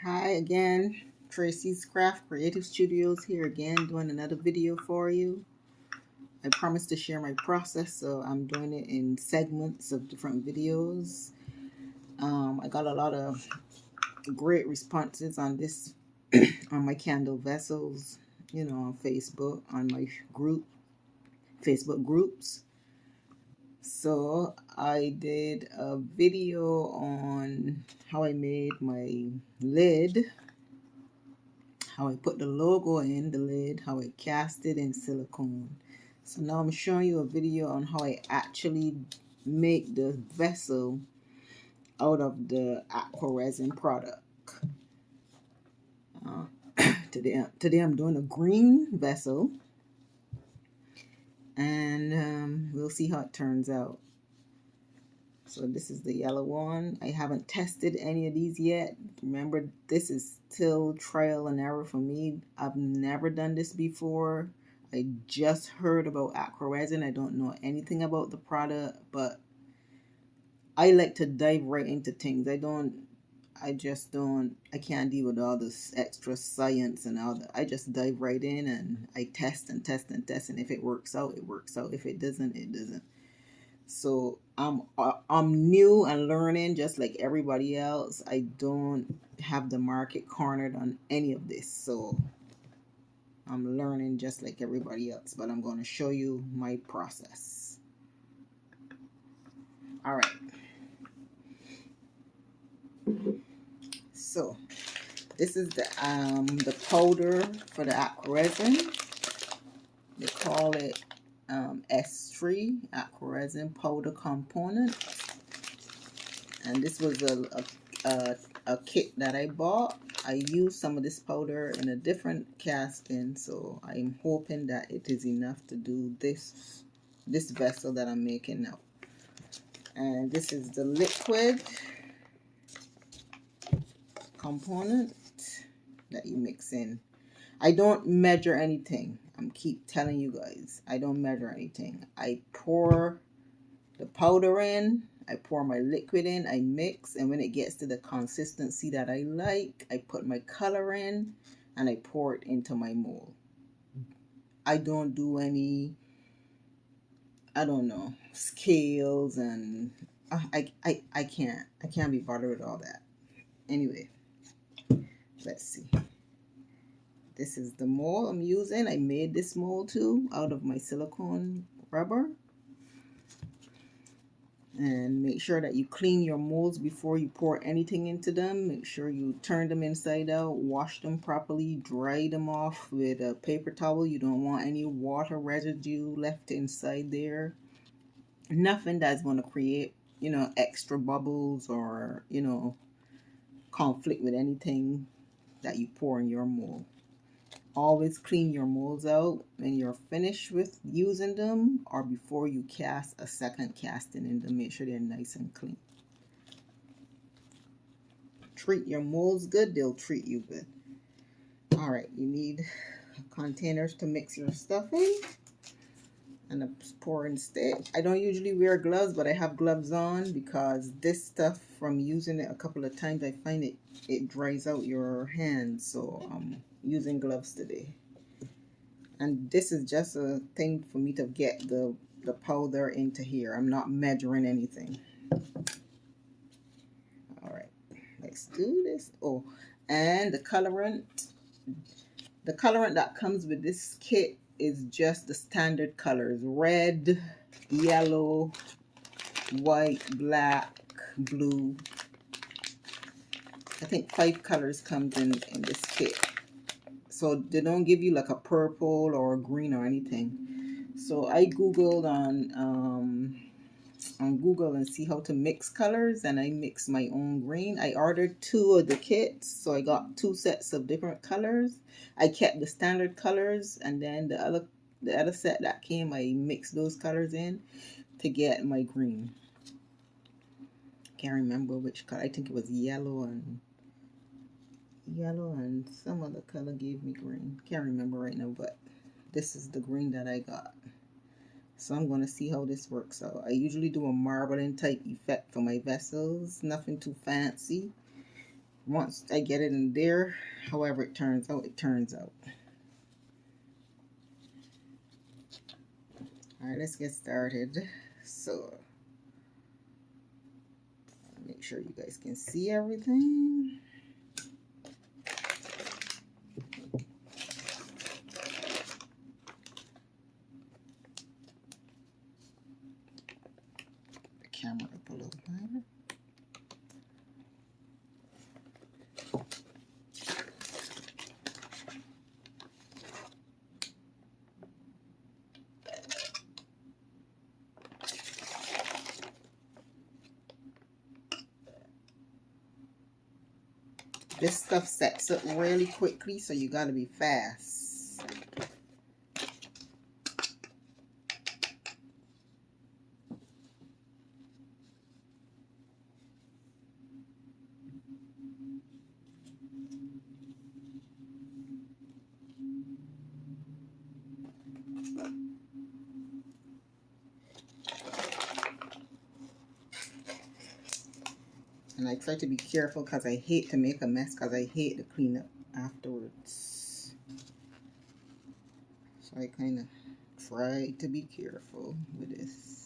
Hi again, Tracy's Craft Creative Studios here again doing another video for you. I promised to share my process, so I'm doing it in segments of different videos. I got a lot of great responses on this on my candle vessels, on Facebook, on my Facebook groups. So I did a video on how I made my lid, how I put the logo in the lid, how I cast it in silicone. So now I'm showing you a video on how I actually make the vessel out of the Aqua Resin product. Today I'm doing a green vessel, and we'll see how it turns out. So this is the yellow one. I haven't tested any of these yet. Remember, this is still trial and error for me. I've never done this before. I just heard about Aqua Resin. I don't know anything about the product, but I like to dive right into things. I can't deal with all this extra science and all that. I just dive right in and I test and test and test. And if it works out, it works out. If it doesn't, it doesn't. So I'm new and learning just like everybody else. I don't have the market cornered on any of this. So I'm learning just like everybody else, but I'm going to show you my process. All right. So this is the powder for the Aqua Resin. They call it S3 Aqua Resin powder component. And this was a kit that I bought. I used some of this powder in a different casting, so I'm hoping that it is enough to do this vessel that I'm making now. And this is the liquid component that you mix in. I don't measure anything. I'm keep telling you guys, I don't measure anything. I pour the powder in, I pour my liquid in, I mix, and when it gets to the consistency that I like, I put my color in and I pour it into my mold. I don't do any, I don't know, scales, and I can't be bothered with all that. Anyway, let's see. This is the mold I'm using. I made this mold too out of my silicone rubber. And make sure that you clean your molds before you pour anything into them. Make sure you turn them inside out, wash them properly, dry them off with a paper towel. You don't want any water residue left inside there. Nothing that's going to create, extra bubbles or, conflict with anything that you pour in your mold. Always clean your molds out when you're finished with using them or before you cast a second casting in them. Make sure they're nice and clean. Treat your molds good, they'll treat you good. All right, you need containers to mix your stuff in and a pouring stick. I don't usually wear gloves, but I have gloves on because this stuff, from using it a couple of times, I find it dries out your hands. So I'm using gloves today. And this is just a thing for me to get the powder into here. I'm not measuring anything. All right, let's do this. Oh, and the colorant that comes with this kit is just the standard colors: red, yellow, white, black, blue. I think 5 colors comes in this kit. So they don't give you like a purple or a green or anything. So I googled on Google and see how to mix colors, and I mixed my own green. I ordered 2 of the kits, so I got 2 sets of different colors. I kept the standard colors, and then the other set that came, I mixed those colors in to get my green. Can't remember which color. I think it was yellow and some other color gave me green. Can't remember right now, but this is the green that I got. So I'm going to see how this works out. I usually do a marbling type effect for my vessels. Nothing too fancy. once I get it in there, however it turns out, it turns out. All right, let's get started. So make sure you guys can see everything. The camera up a little higher. This stuff sets up really quickly, so you gotta be fast. And I try to be careful because I hate to make a mess, because I hate to clean up afterwards. So I kind of try to be careful with this.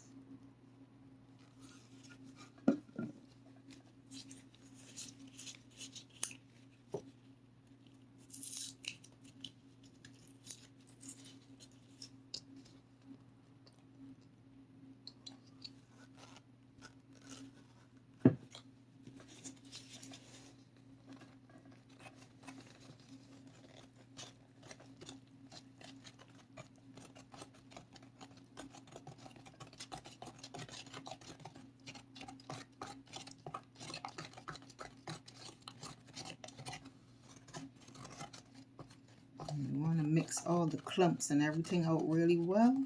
You want to mix all the clumps and everything out really well.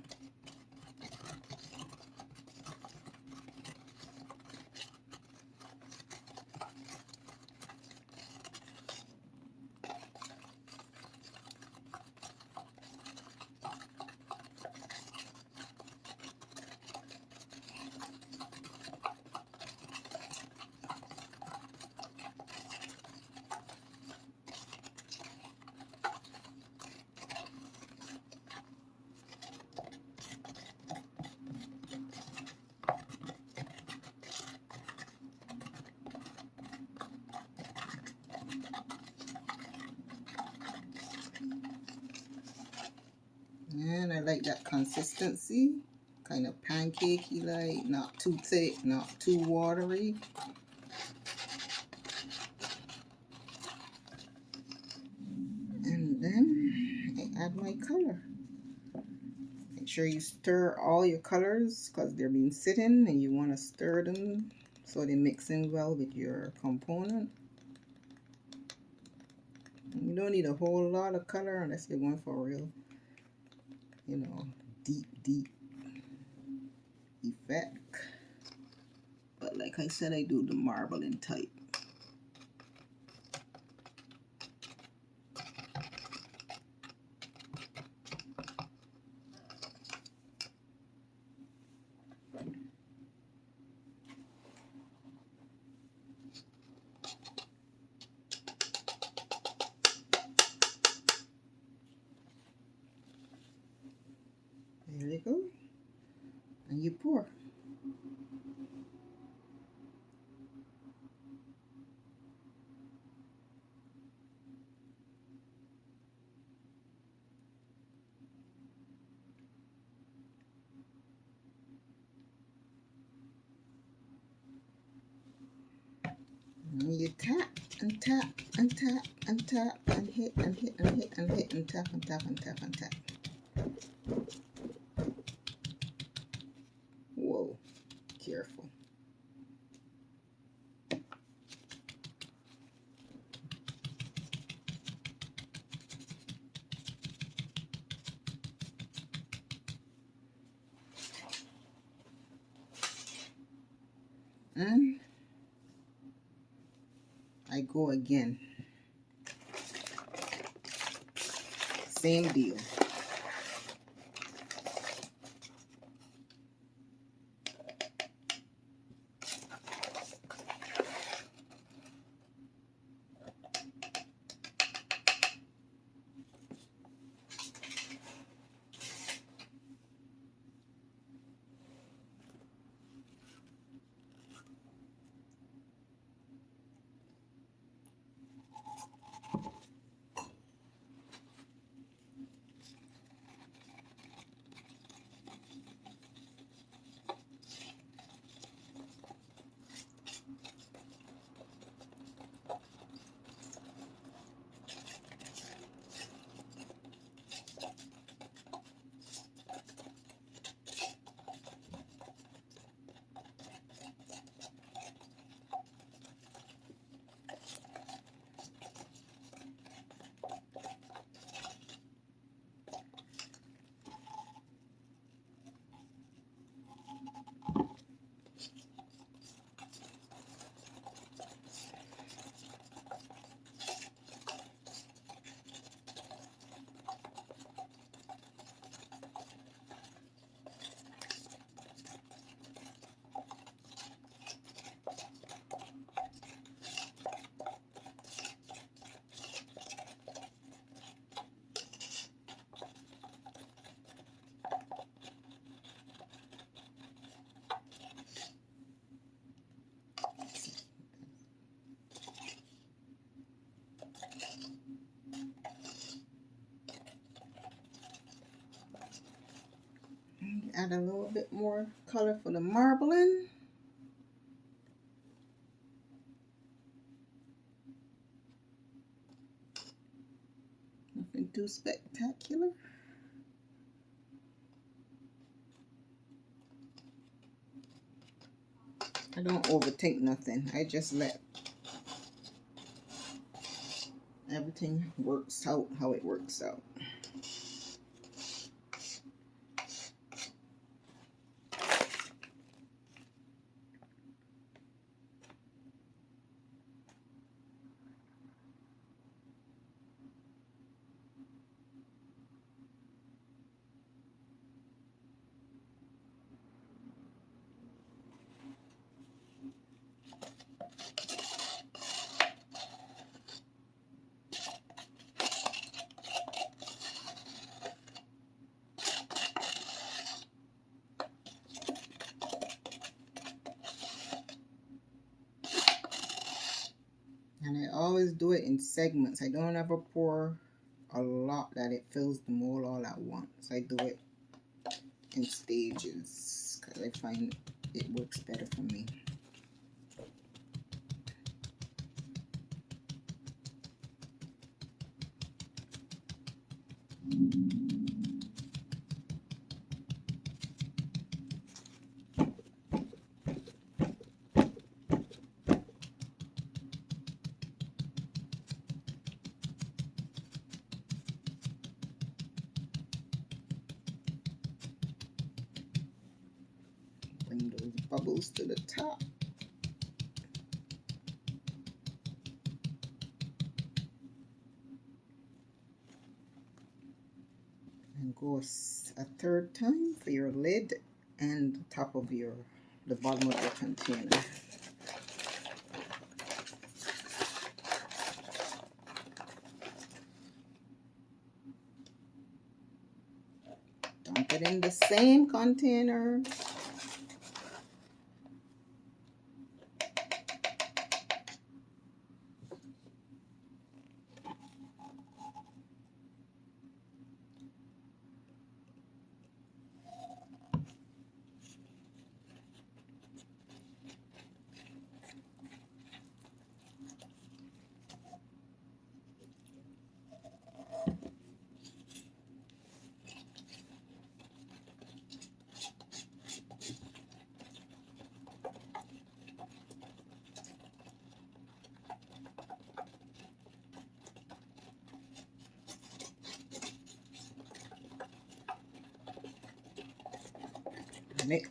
And I like that consistency, kind of pancakey like, not too thick, not too watery. And then I add my color. Make sure you stir all your colors because they're being sitting, and you want to stir them so they mix in well with your component. You don't need a whole lot of color unless you're going for real, you know, deep effect. But like I said, I do the marbling type. There you go. And you pour. And you tap and tap and tap and tap and hit and hit and hit and hit and tap and tap and tap and tap. Whoa, careful. And I go again. Same deal. add a little bit more color for the marbling. Nothing too spectacular. I don't overthink nothing. I just let everything works out how it works out. And I always do it in segments. I don't ever pour a lot that it fills the mold all at once. I do it in stages because I find it works better for me. Bring those bubbles to the top. And go a third time for your lid and the top of the bottom of your container. Dump it in the same container.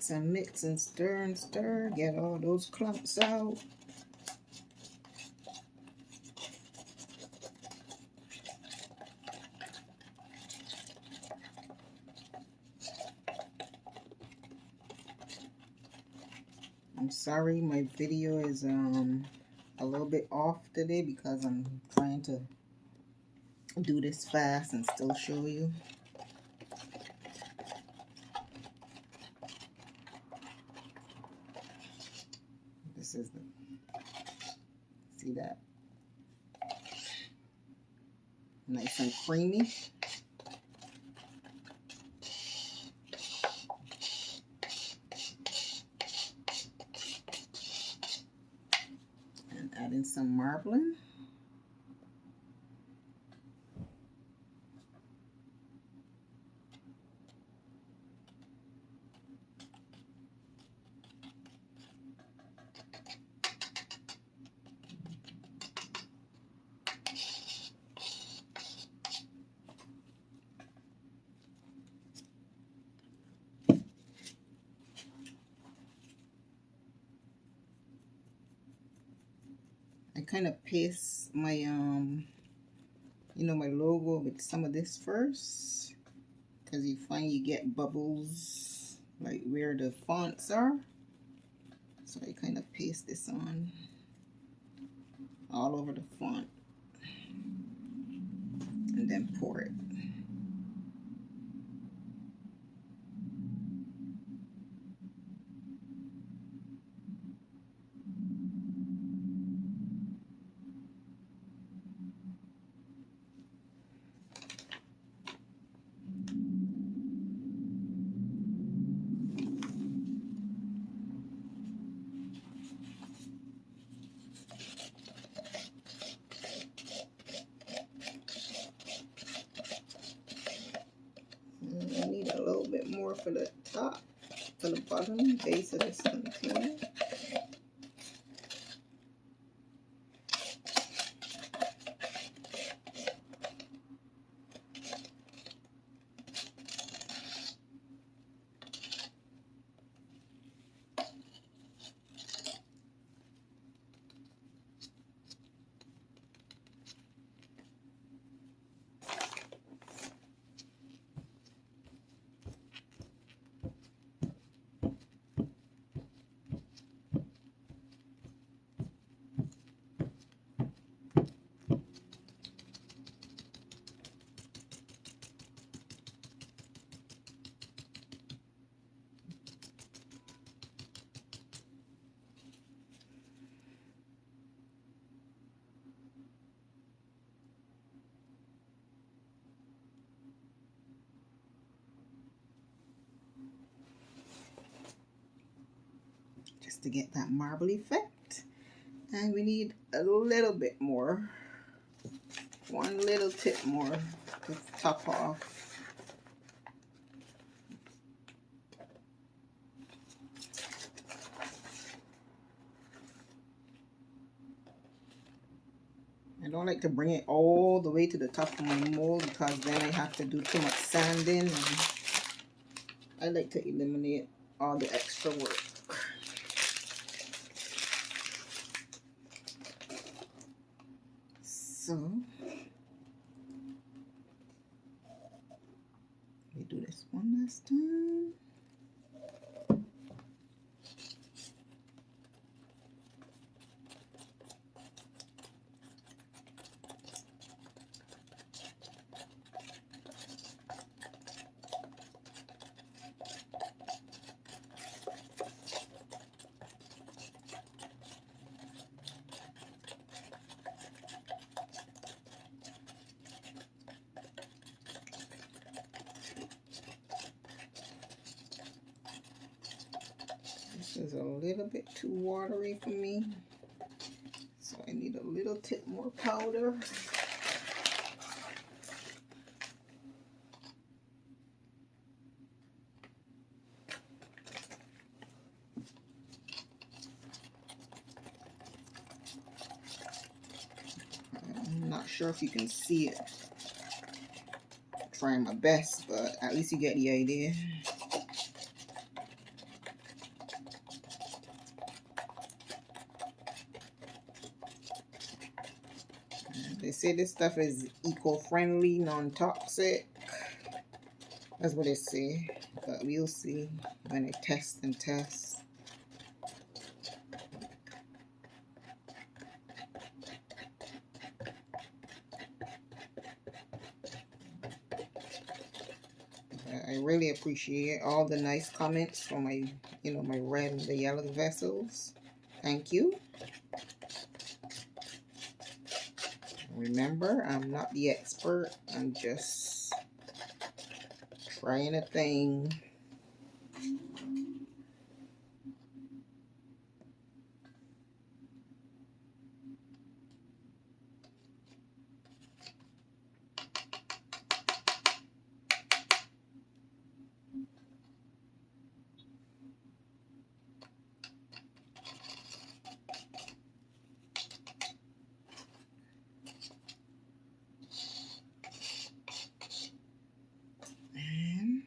Mix and stir, get all those clumps out. I'm sorry my video is a little bit off today because I'm trying to do this fast and still show you. This is the, see that? Nice and creamy. And add in some marbling. I kind of paste my you know, my logo with some of this first, because you find you get bubbles like where the fonts are. So I kind of paste this on all over the font and then pour it. more for the top, for the bottom base of this container. Just to get that marble effect. And we need a little bit more, one little tip more to top off. I don't like to bring it all the way to the top of my mold because then I have to do too much sanding, and I like to eliminate all the extra work. So we do this one last time. This is a little bit too watery for me, so I need a little tip more powder. I'm not sure if you can see it. I'm trying my best, but at least you get the idea. They say this stuff is eco-friendly, non-toxic. That's what they say, but we'll see when I test and test. I really appreciate all the nice comments from my, my red and the yellow vessels. Thank you. Remember, I'm not the expert. I'm just trying a thing. And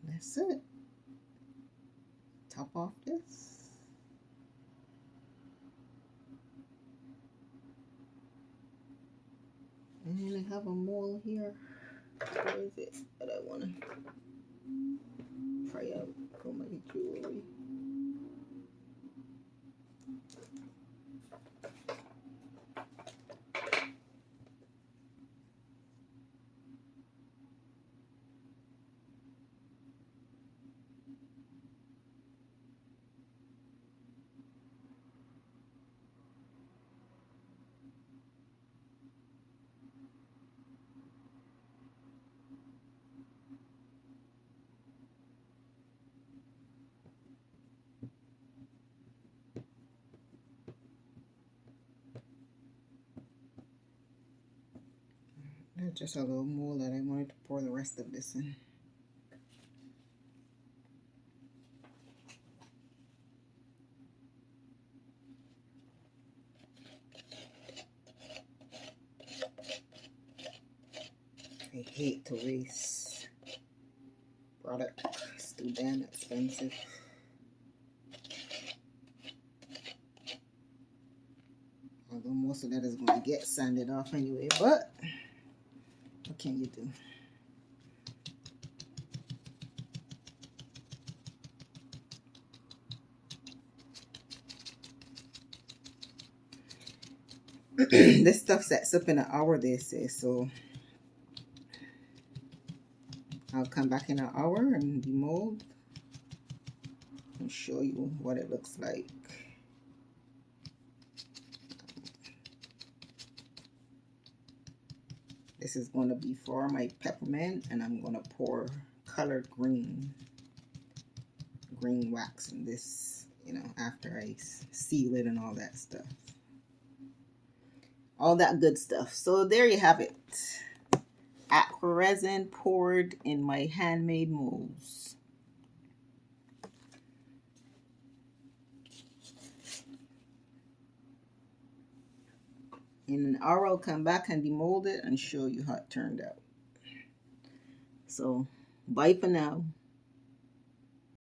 that's it. Top off this. And I have a mold here. Where is it that I want to try out for my jewelry? There's just a little more that I wanted to pour the rest of this in. I hate to waste product. It's too damn expensive. Although most of that is going to get sanded off anyway, but what can you do? This stuff sets up in an hour, they say, so I'll come back in an hour and demold and show you what it looks like. This is going to be for my peppermint, and I'm going to pour colored green wax in this, you know, after I seal it and all that stuff. All that good stuff. So there you have it. Aqua resin poured in my handmade molds. In an hour, I'll come back and demold it and show you how it turned out. So, bye for now.